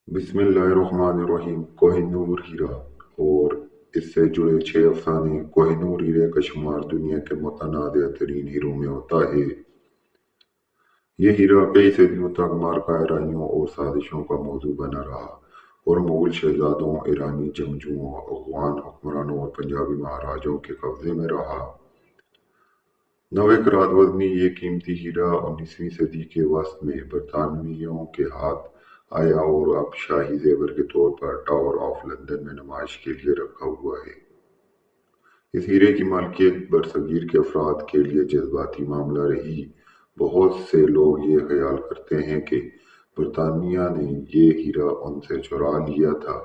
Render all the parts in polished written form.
बिस्मिल्लाहिर्रहमानिर्रहीम। कोहिनूर हीरा और इससे जुड़े 6 अफसाने। कोहिनूर हीरे का शुमार दुनिया के मुतनाज़ तरीन हीरों में होता है। ये हीरा कई सदियों तक मारकायरानियों और साजिशों का मौजू बना रहा और मुगल शहजादों, ईरानी जंगजुओं, अफगान हुक्मरानों और पंजाबी महाराजाओं के कब्जे में रहा। 9 करात वजनी ये कीमती हीरा 19वीं सदी के वसत में बरतानवियों के हाथ आया और अब शाही जेवर के तौर पर टावर ऑफ लंदन में नुमाइश के लिए रखा हुआ है। इस हीरे की मालिकियत बरसगीर के अफराद के लिए जज्बाती मामला रही। बहुत से लोग ये ख्याल करते हैं कि बरतानिया ने ये हीरा उनसे चुरा लिया था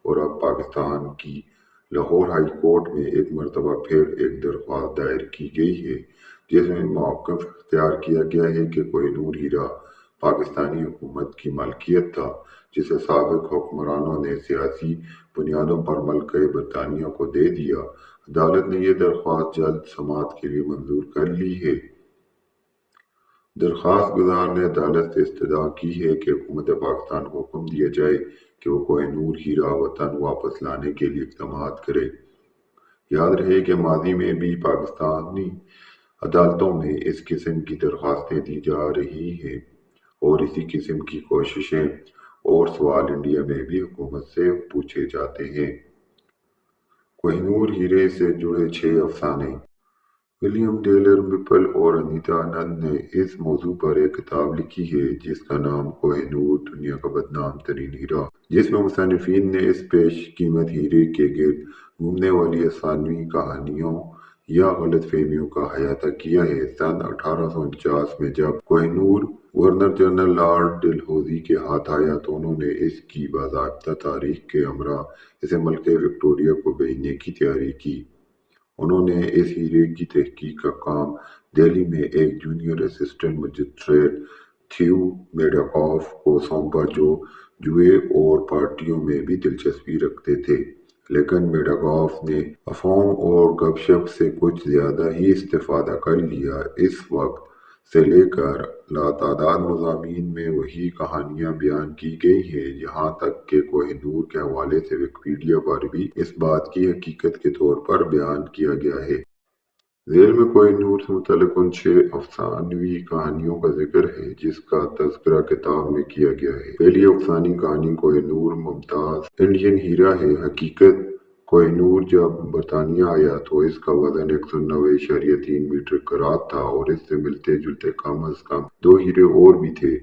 और अब पाकिस्तान की लाहौर हाई कोर्ट में एक मरतबा फिर एक दरख्वास्त दायर की गई है, जिसमें मौक़िफ़ इख्तियार किया गया है कि कोहिनूर हीरा पाकिस्तानी हुकूमत की मालिकियत था, जिसे साबिक हुक्मरानों ने सियासी बुनियादों पर मलके बरतानिया को दे दिया। अदालत ने यह दरख्वास्त जल्द समाअत के लिए मंजूर कर ली है। दरख्वास्त गुजार ने अदालत से इस्तदा की है कि हुकूमत पाकिस्तान को हुक्म दिया जाए कि वो कोहिनूर हीरा वतन वापस लाने के लिए इक़दाम करे। याद रहे कि माजी में भी पाकिस्तानी अदालतों में इस किस्म की दरख्वास्तें दी जा रही हैं और इसी किस्म की कोशिशें और सवाल इंडिया में भी हुकूमत से पूछे जाते हैं। कोहिनूर हीरे से जुड़े 6 अफसाने। विलियम टेलर मिपल और अनीता आनंद ने इस मौजू पर एक किताब लिखी है जिसका नाम कोहिनूर दुनिया का बदनाम तरीन हीरा, जिसमें मुसन्निफीन ने इस पेश कीमत हीरे के गिर्द घूमने वाली अफसानवी कहानियों या गलतफहमियों का अहाता किया है। सन 1849 में जब Kohinoor governor general Lord Dalhousie के हाथ आया तो उन्होंने इसकी बाज़ाब्ता तारीख के हमरा इसे मलके विक्टोरिया को भेजने की तैयारी की। उन्होंने इस हीरे की तहकीक का काम दिल्ली में एक जूनियर असिस्टेंट मजिस्ट्रेट थ्यू मेडाकॉफ को सौंपा, जो जुए और पार्टियों में भी दिलचस्पी रखते थे। लेकिन मेडाकॉफ ने अफवाहों और गपशप से कुछ ज्यादा ही इस्तेफादा कर लिया। इस वक्त से लेकर लातादाद मज़ामीन में वही कहानियां बयान की गई हैं, यहाँ तक कि कोहिनूर के हवाले से विकिपीडिया पर भी इस बात की हकीकत के तौर पर बयान किया गया है। झेल में कोहिनूर से मुतल्लिक उन 6 अफसानवी कहानियों का जिक्र है जिसका तज़किरा किताब में किया गया है। पहली अफसानी कहानी कोहिनूर मुमताज़ इंडियन हीरा है। हकीकत कोहिनूर जब बरतानिया आया तो इसका वजन 190.3 मीटर करात था और इससे मिलते जुलते कम अज कम 2 हीरे और भी थे।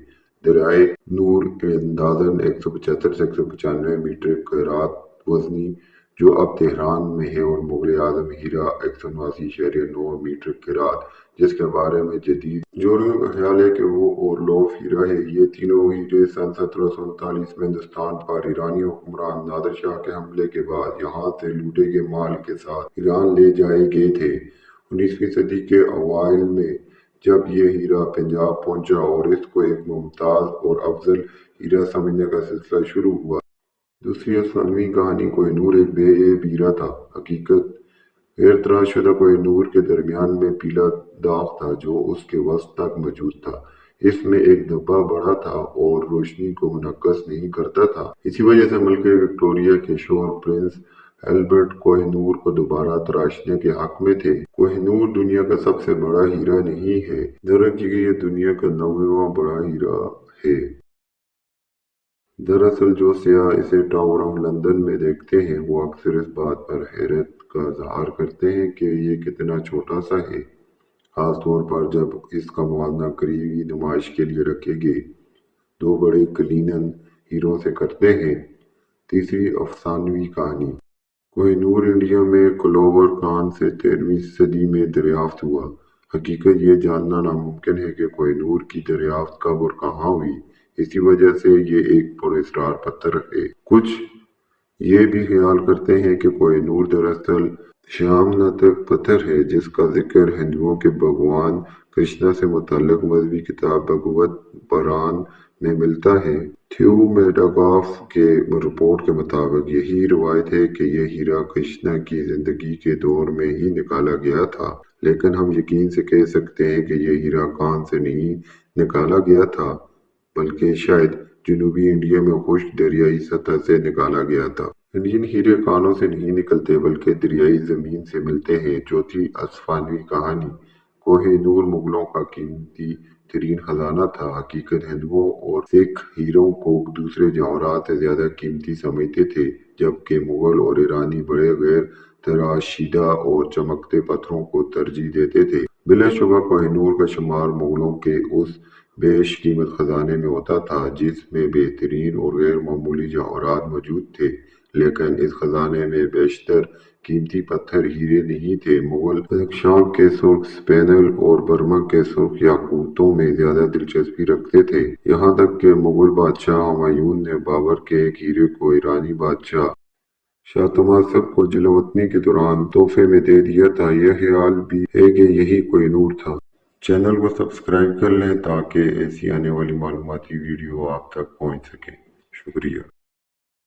दरियाए नूर अंदाजन 175 से 195 मीटर करात वजनी, जो अब तेहरान में है, और मुगल आजम हीरा 189.9 मीटर करात, जिसके बारे में जदीद जोड़ों का ख्याल है कि वो ओरलोफ हीरा है। ये तीनों हीरे सन 1739 में हिंदुस्तान पर ईरानी हुक्मरान नादिर शाह के हमले के बाद यहाँ से लूटे गए माल के साथ ईरान ले जाए गए थे। 19वीं सदी के अवाइल में जब ये हीरा पंजाब पहुंचा और इसको एक मुमताज और अफजल हीरा समझने का सिलसिला शुरू हुआ। दूसरी अफसानवी कहानी कोहिनूर एक बेऐब हीरा था। हकीकत गैर तराशुदा कोहिनूर के दरमियान में पीला दाग था जो उसके वस्त तक मौजूद था। इसमें एक धब्बा बड़ा था और रोशनी को मुनक्कस नहीं करता था। इसी वजह से मलके विक्टोरिया के शोहर प्रिंस एल्बर्ट कोहिनूर को दोबारा तराशने के हक में थे। कोहिनूर दुनिया का सबसे बड़ा हीरा नहीं है, दरअसल ये दुनिया का 9वां बड़ा हीरा है। दरअसल जो सियाह इसे टावर ऑफ लंदन में देखते हैं वो अक्सर इस बात पर हैरत का इजहार करते हैं कि ये कितना छोटा सा है, खास तौर पर जब इसका मुआवजा करीबी नुमाइश के लिए रखे गए 2 बड़े क्लीनन हीरों से करते हैं। तीसरी अफसानवी कहानी कोहिनूर इंडिया में क्लोवर खान से 13वीं सदी में दरियाफ्त हुआ। हकीकत ये जानना नामुमकिन है कि कोहिनूर की दरियाफ्त कब और कहाँ हुई, इसी वजह से ये एक पुरस्कार पत्थर है। कुछ ये भी ख्याल करते हैं कि कोहिनूर दरअसल शामनातक पत्थर है जिसका जिक्र हिंदुओं के भगवान कृष्णा से मुतल्लिक मजहबी किताब भगवत पुराण में मिलता है। थ्यू मेडाकॉफ के रिपोर्ट के मुताबिक यही रिवायत है कि यह हीरा कृष्णा की जिंदगी के दौर में ही निकाला गया था, लेकिन हम यकीन से कह सकते हैं कि यह हीरा कान से नहीं निकाला गया था, बल्कि शायद جنوبی انڈیا میں خشک دریائی سطح سے نکالا گیا تھا۔ انڈین ہیرے کانوں سے نہیں نکلتے بلکہ دریائی زمین سے ملتے ہیں۔ چوتھی افسانوی کہانی کوہ نور مغلوں کا قیمتی ترین خزانہ تھا۔ حقیقت ہندوؤں اور سکھ ہیروں کو دوسرے جواہرات سے زیادہ قیمتی سمجھتے تھے، جبکہ مغل اور ایرانی بڑے غیر تراشیدہ اور چمکتے پتھروں کو ترجیح دیتے تھے۔ بلا شبہ کوہ نور کا شمار مغلوں کے اس بیش قیمت خزانے میں ہوتا تھا جس میں بہترین اور غیر معمولی جواہرات موجود تھے، لیکن اس خزانے میں بیشتر قیمتی پتھر ہیرے نہیں تھے۔ مغل بدخشان کے سرخ سپینل اور برما کے سرخ یاقوتوں میں زیادہ دلچسپی رکھتے تھے، یہاں تک کہ مغل بادشاہ ہمایوں نے بابر کے ایک ہیرے کو ایرانی بادشاہ شاہ تماسپ کو جلاوطنی کے دوران تحفے میں دے دیا تھا۔ یہ خیال بھی ہے کہ یہی کوہ نور تھا۔ چینل کو سبسکرائب کر لیں تاکہ ایسی آنے والی معلوماتی ویڈیو آپ تک پہنچ سکیں۔ شکریہ۔